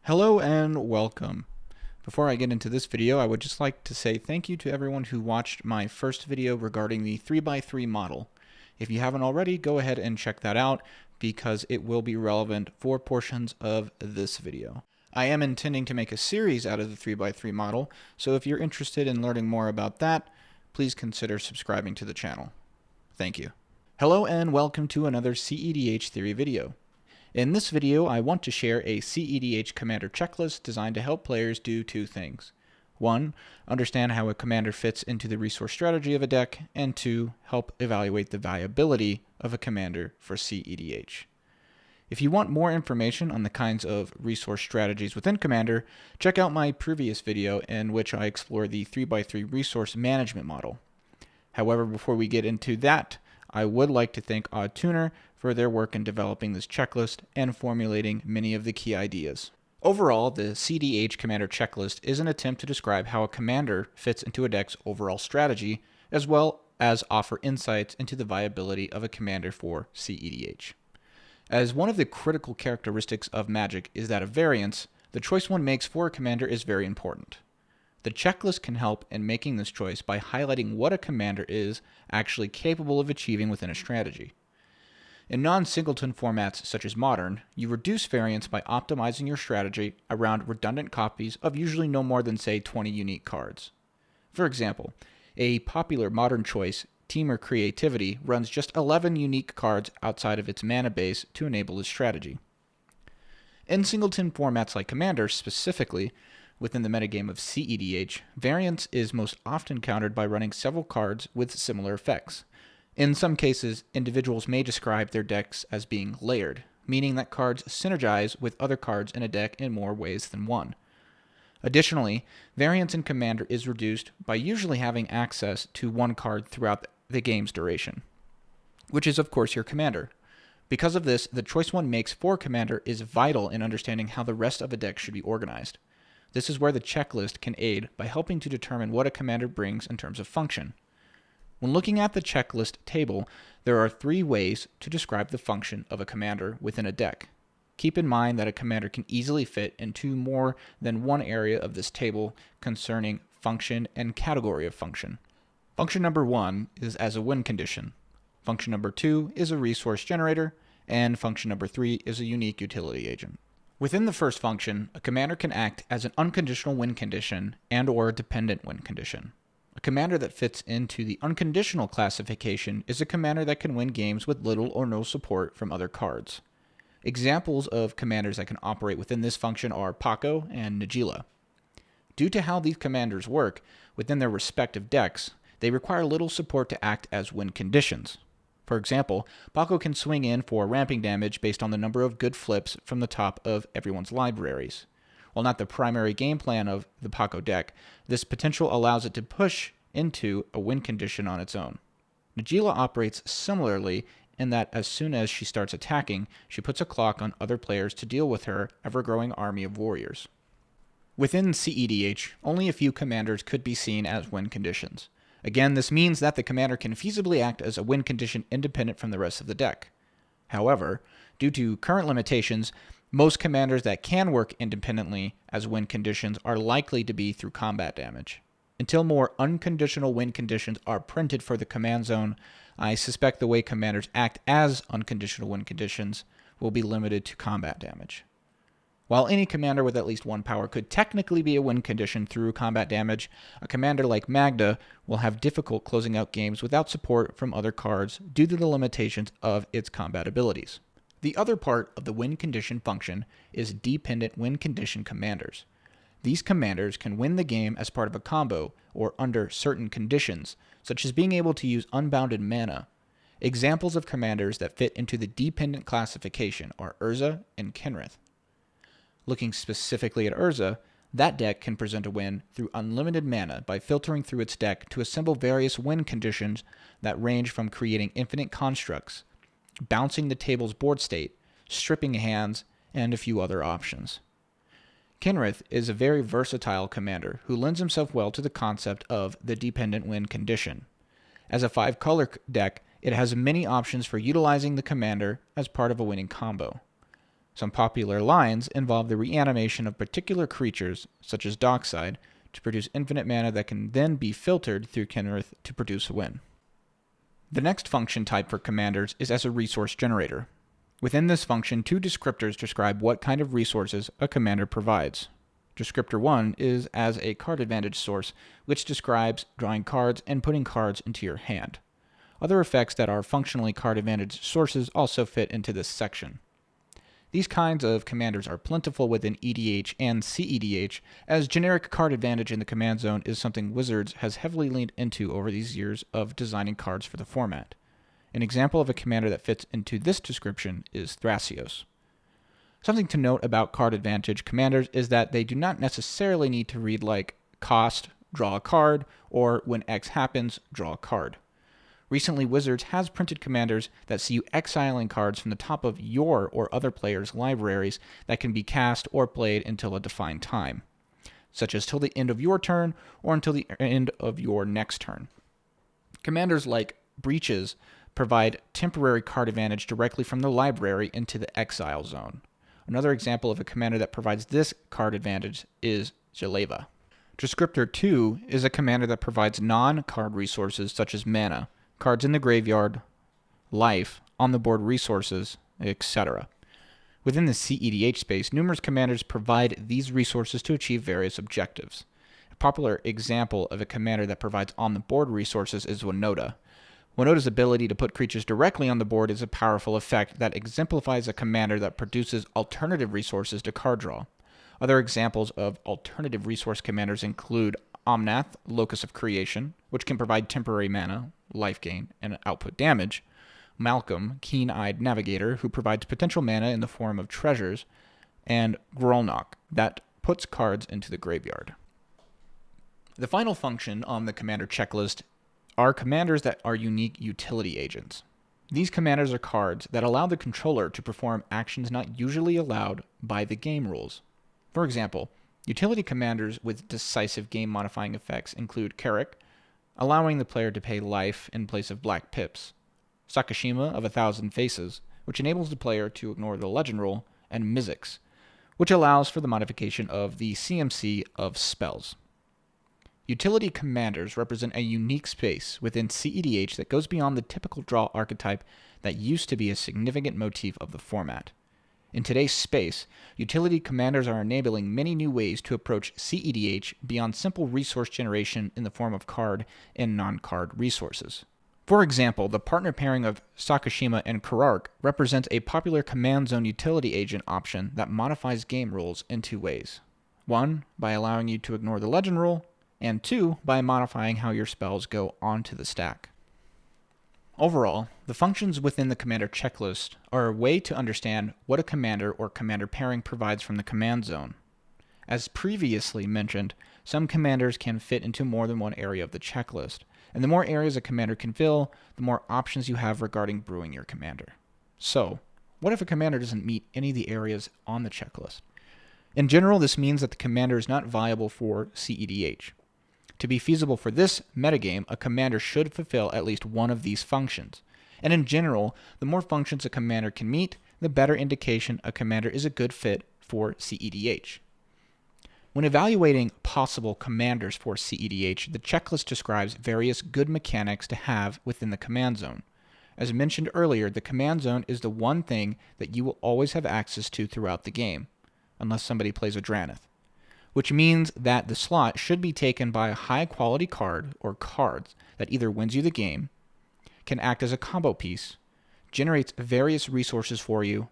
Hello and welcome. Before I get into this video, I would just like to say thank you to everyone who watched my first video regarding the 3x3 model. If you haven't already, go ahead and check that out because it will be relevant for portions of this video. I am intending to make a series out of the 3x3 model, so if you're interested in learning more about that, please consider subscribing to the channel. Thank you. Hello and welcome to another cEDH theory video. In this video, I want to share a cEDH commander checklist designed to help players do two things. 1. Understand how a commander fits into the resource strategy of a deck, and 2. Help evaluate the viability of a commander for cEDH. If you want more information on the kinds of resource strategies within Commander, check out my previous video in which I explore the 3x3 resource management model. However, before we get into that, I would like to thank OddTuner for their work in developing this checklist and formulating many of the key ideas. Overall, the cEDH Commander Checklist is an attempt to describe how a commander fits into a deck's overall strategy, as well as offer insights into the viability of a commander for cEDH. As one of the critical characteristics of Magic is that of variance, the choice one makes for a commander is very important. The checklist can help in making this choice by highlighting what a commander is actually capable of achieving within a strategy. In non-singleton formats such as Modern, you reduce variance by optimizing your strategy around redundant copies of usually no more than, say, 20 unique cards. For example, a popular Modern choice, Teamer Creativity, runs just 11 unique cards outside of its mana base to enable this strategy. In singleton formats like Commander specifically, within the metagame of cEDH, variance is most often countered by running several cards with similar effects. In some cases, individuals may describe their decks as being layered, meaning that cards synergize with other cards in a deck in more ways than one. Additionally, variance in Commander is reduced by usually having access to one card throughout the game's duration, which is of course your commander. Because of this, the choice one makes for Commander is vital in understanding how the rest of a deck should be organized. This is where the checklist can aid by helping to determine what a commander brings in terms of function. When looking at the checklist table, there are 3 ways to describe the function of a commander within a deck. Keep in mind that a commander can easily fit into more than one area of this table concerning function and category of function. Function number 1 is as a win condition. Function number 2 is a resource generator, and function number 3 is a unique utility agent. Within the first function, a commander can act as an unconditional win condition and/or a dependent win condition. A commander that fits into the unconditional classification is a commander that can win games with little or no support from other cards. Examples of commanders that can operate within this function are Paco and Najeela. Due to how these commanders work within their respective decks, they require little support to act as win conditions. For example, Paco can swing in for ramping damage based on the number of good flips from the top of everyone's libraries. While not the primary game plan of the Paco deck, this potential allows it to push into a win condition on its own. Najeela operates similarly in that as soon as she starts attacking, she puts a clock on other players to deal with her ever-growing army of warriors. Within cEDH, only a few commanders could be seen as win conditions. Again, this means that the commander can feasibly act as a win condition independent from the rest of the deck. However, due to current limitations, most commanders that can work independently as win conditions are likely to be through combat damage. Until more unconditional win conditions are printed for the command zone, I suspect the way commanders act as unconditional win conditions will be limited to combat damage. While any commander with at least 1 power could technically be a win condition through combat damage, a commander like Magda will have difficult closing out games without support from other cards due to the limitations of its combat abilities. The other part of the win condition function is dependent win condition commanders. These commanders can win the game as part of a combo or under certain conditions, such as being able to use unbounded mana. Examples of commanders that fit into the dependent classification are Urza and Kinnan. Looking specifically at Urza, that deck can present a win through unlimited mana by filtering through its deck to assemble various win conditions that range from creating infinite constructs, bouncing the table's board state, stripping hands, and a few other options. Kinnan is a very versatile commander who lends himself well to the concept of the dependent win condition. As a 5-color deck, it has many options for utilizing the commander as part of a winning combo. Some popular lines involve the reanimation of particular creatures, such as Dockside, to produce infinite mana that can then be filtered through Kinnan to produce a win. The next function type for commanders is as a resource generator. Within this function, two descriptors describe what kind of resources a commander provides. Descriptor 1 is as a card advantage source, which describes drawing cards and putting cards into your hand. Other effects that are functionally card advantage sources also fit into this section. These kinds of commanders are plentiful within EDH and cEDH, as generic card advantage in the command zone is something Wizards has heavily leaned into over these years of designing cards for the format. An example of a commander that fits into this description is Thrasios. Something to note about card advantage commanders is that they do not necessarily need to read like cost, draw a card, or when X happens, draw a card. Recently, Wizards has printed commanders that see you exiling cards from the top of your or other players' libraries that can be cast or played until a defined time, such as till the end of your turn or until the end of your next turn. Commanders like Breaches provide temporary card advantage directly from the library into the exile zone. Another example of a commander that provides this card advantage is Jeleva. Descriptor 2 is a commander that provides non-card resources such as mana, cards in the graveyard, life, on-the-board resources, etc. Within the cEDH space, numerous commanders provide these resources to achieve various objectives. A popular example of a commander that provides on-the-board resources is Winota. Winota's ability to put creatures directly on the board is a powerful effect that exemplifies a commander that produces alternative resources to card draw. Other examples of alternative resource commanders include Omnath, Locus of Creation, which can provide temporary mana, life gain, and output damage; Malcolm, Keen-Eyed Navigator, who provides potential mana in the form of treasures; and Grolnok, that puts cards into the graveyard. The final function on the commander checklist are commanders that are unique utility agents. These commanders are cards that allow the controller to perform actions not usually allowed by the game rules. For example, utility commanders with decisive game-modifying effects include Carrick, allowing the player to pay life in place of black pips; Sakashima of 1,000 Faces, which enables the player to ignore the legend rule; and Mizzix, which allows for the modification of the CMC of spells. Utility commanders represent a unique space within cEDH that goes beyond the typical draw archetype that used to be a significant motif of the format. In today's space, utility commanders are enabling many new ways to approach cEDH beyond simple resource generation in the form of card and non-card resources. For example, the partner pairing of Sakashima and Karark represents a popular command zone utility agent option that modifies game rules in two ways. One, by allowing you to ignore the legend rule, and two, by modifying how your spells go onto the stack. Overall, the functions within the commander checklist are a way to understand what a commander or commander pairing provides from the command zone. As previously mentioned, some commanders can fit into more than one area of the checklist, and the more areas a commander can fill, the more options you have regarding brewing your commander. So, what if a commander doesn't meet any of the areas on the checklist? In general, this means that the commander is not viable for cEDH. To be feasible for this metagame, a commander should fulfill at least one of these functions. And in general, the more functions a commander can meet, the better indication a commander is a good fit for cEDH. When evaluating possible commanders for cEDH, the checklist describes various good mechanics to have within the command zone. As mentioned earlier, the command zone is the one thing that you will always have access to throughout the game, unless somebody plays a Drannith, which means that the slot should be taken by a high-quality card or cards that either wins you the game, can act as a combo piece, generates various resources for you,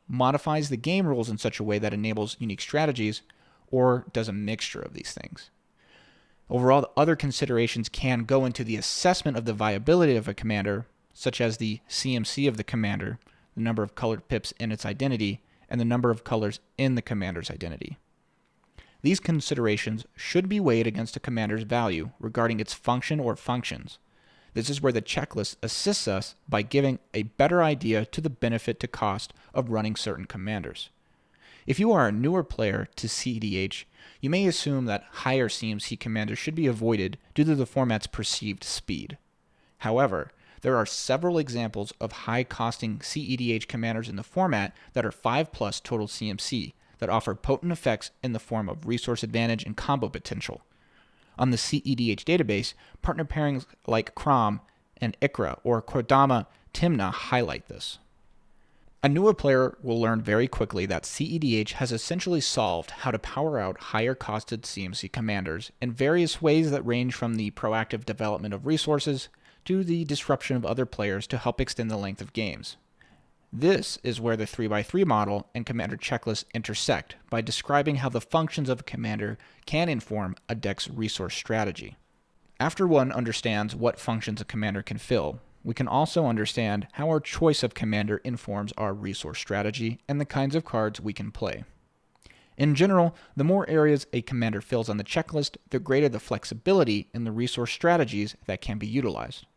modifies the game rules in such a way that enables unique strategies, or does a mixture of these things. Overall, the other considerations can go into the assessment of the viability of a commander, such as the CMC of the commander, the number of colored pips in its identity, and the number of colors in the commander's identity. These considerations should be weighed against a commander's value regarding its function or functions. This is where the checklist assists us by giving a better idea to the benefit to cost of running certain commanders. If you are a newer player to cEDH, you may assume that higher CMC commanders should be avoided due to the format's perceived speed. However, there are several examples of high-costing cEDH commanders in the format that are 5+ total CMC that offer potent effects in the form of resource advantage and combo potential. On the cEDH database, partner pairings like Crom and Ikra or Kodama Timna highlight this. A newer player will learn very quickly that cEDH has essentially solved how to power out higher-costed CMC commanders in various ways that range from the proactive development of resources to the disruption of other players to help extend the length of games. This is where the 3x3 model and commander checklist intersect by describing how the functions of a commander can inform a deck's resource strategy. After one understands what functions a commander can fill, we can also understand how our choice of commander informs our resource strategy and the kinds of cards we can play. In general, the more areas a commander fills on the checklist, the greater the flexibility in the resource strategies that can be utilized.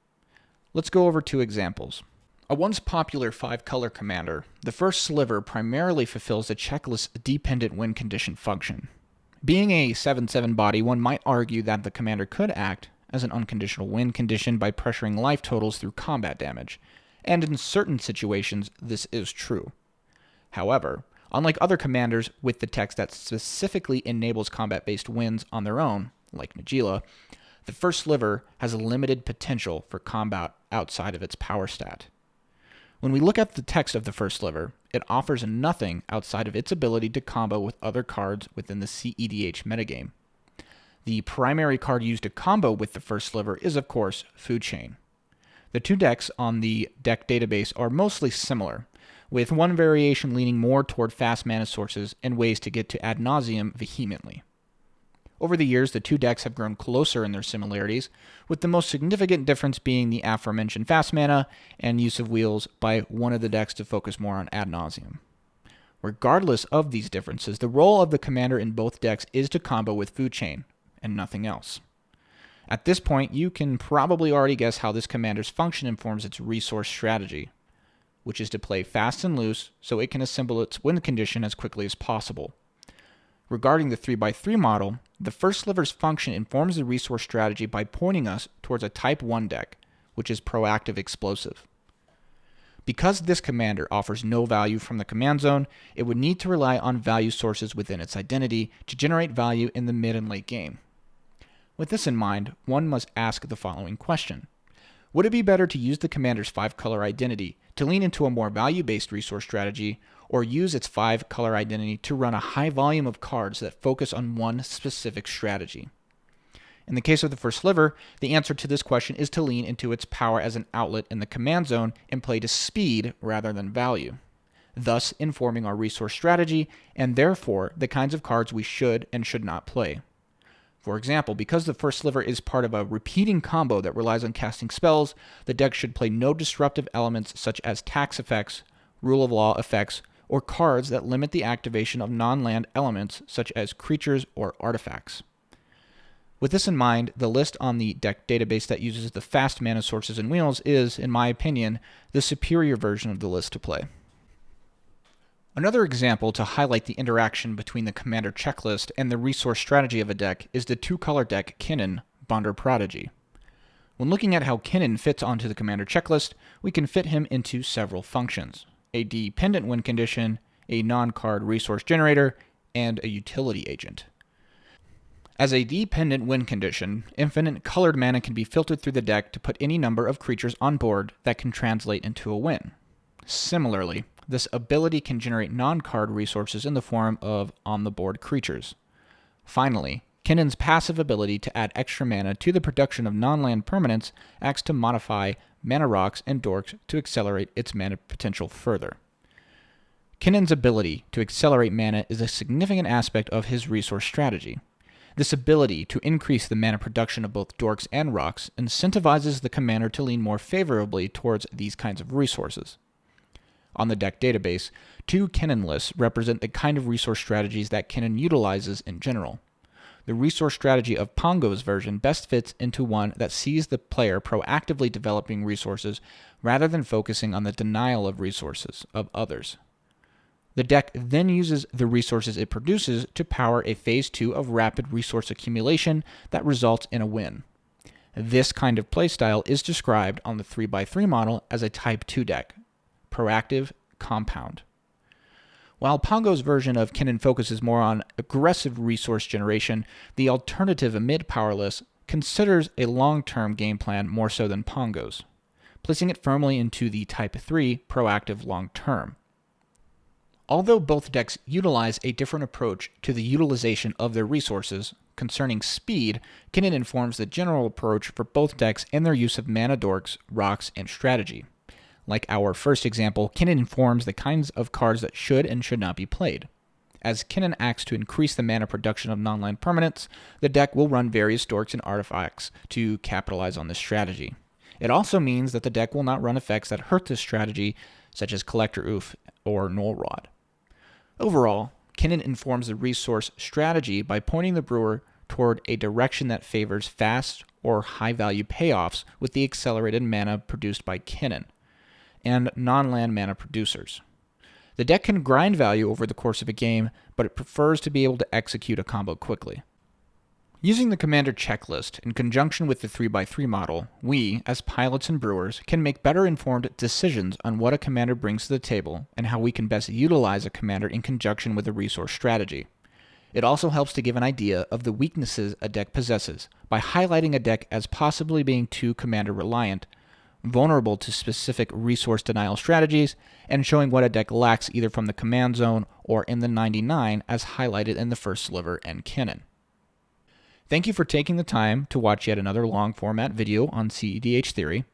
Let's go over 2 examples. A once popular 5-color commander, the First Sliver primarily fulfills the checklist's dependent win condition function. Being a 7/7 body, one might argue that the commander could act as an unconditional win condition by pressuring life totals through combat damage, and in certain situations this is true. However, unlike other commanders with the text that specifically enables combat-based wins on their own, like Najeela, the First Sliver has a limited potential for combat outside of its power stat. When we look at the text of the First Sliver, it offers nothing outside of its ability to combo with other cards within the cEDH metagame. The primary card used to combo with the First Sliver is, of course, Food Chain. The 2 decks on the deck database are mostly similar, with one variation leaning more toward fast mana sources and ways to get to ad nauseam vehemently. Over the years, the 2 decks have grown closer in their similarities, with the most significant difference being the aforementioned fast mana and use of wheels by one of the decks to focus more on ad nauseam. Regardless of these differences, the role of the commander in both decks is to combo with Food Chain, and nothing else. At this point, you can probably already guess how this commander's function informs its resource strategy, which is to play fast and loose so it can assemble its win condition as quickly as possible. Regarding the 3x3 model, the First Sliver's function informs the resource strategy by pointing us towards a Type 1 deck, which is proactive explosive. Because this commander offers no value from the command zone, it would need to rely on value sources within its identity to generate value in the mid and late game. With this in mind, one must ask the following question. Would it be better to use the commander's 5-color identity to lean into a more value-based resource strategy, or use its 5-color identity to run a high volume of cards that focus on one specific strategy? In the case of the First Sliver, the answer to this question is to lean into its power as an outlet in the command zone and play to speed rather than value, thus informing our resource strategy and therefore the kinds of cards we should and should not play. For example, because the First Sliver is part of a repeating combo that relies on casting spells, the deck should play no disruptive elements such as tax effects, rule of law effects, or cards that limit the activation of non-land elements such as creatures or artifacts. With this in mind, the list on the deck database that uses the fast mana sources and wheels is, in my opinion, the superior version of the list to play. Another example to highlight the interaction between the commander checklist and the resource strategy of a deck is the 2-color deck Kinnan, Bonder Prodigy. When looking at how Kinnan fits onto the commander checklist, we can fit him into several functions: a dependent win condition, a non-card resource generator, and a utility agent. As a dependent win condition, infinite colored mana can be filtered through the deck to put any number of creatures on board that can translate into a win. Similarly, this ability can generate non-card resources in the form of on-the-board creatures. Finally, Kinnan's passive ability to add extra mana to the production of non-land permanents acts to modify mana rocks and dorks to accelerate its mana potential further. Kinnan's ability to accelerate mana is a significant aspect of his resource strategy. This ability to increase the mana production of both dorks and rocks incentivizes the commander to lean more favorably towards these kinds of resources. On the deck database, 2 Kinnan lists represent the kind of resource strategies that Kinnan utilizes in general. The resource strategy of Pongo's version best fits into one that sees the player proactively developing resources rather than focusing on the denial of resources of others. The deck then uses the resources it produces to power a phase 2 of rapid resource accumulation that results in a win. This kind of playstyle is described on the 3x3 model as a Type 2 deck, proactive compound. While Pongo's version of Kinnan focuses more on aggressive resource generation, the alternative amid powerless considers a long-term game plan more so than Pongo's, placing it firmly into the Type 3 proactive long-term. Although both decks utilize a different approach to the utilization of their resources, concerning speed, Kinnan informs the general approach for both decks in their use of mana dorks, rocks, and strategy. Like our first example, Kinnan informs the kinds of cards that should and should not be played. As Kinnan acts to increase the mana production of non-land permanents, the deck will run various dorks and artifacts to capitalize on this strategy. It also means that the deck will not run effects that hurt this strategy, such as Collector Oof or Null Rod. Overall, Kinnan informs the resource strategy by pointing the brewer toward a direction that favors fast or high-value payoffs with the accelerated mana produced by Kinnan and non-land mana producers. The deck can grind value over the course of a game, but it prefers to be able to execute a combo quickly. Using the commander checklist in conjunction with the 3x3 model, we, as pilots and brewers, can make better informed decisions on what a commander brings to the table and how we can best utilize a commander in conjunction with a resource strategy. It also helps to give an idea of the weaknesses a deck possesses by highlighting a deck as possibly being too commander reliant, vulnerable to specific resource denial strategies, and showing what a deck lacks either from the command zone or in the 99 as highlighted in the First Sliver and Kinnan. Thank you for taking the time to watch yet another long format video on cEDH theory.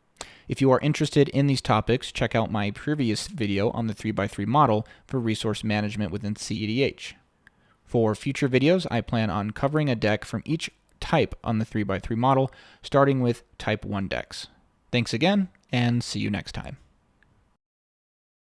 If you are interested in these topics, check out my previous video on the 3x3 model for resource management within cEDH. For future videos, I plan on covering a deck from each type on the 3x3 model, starting with Type 1 decks. Thanks again, and see you next time.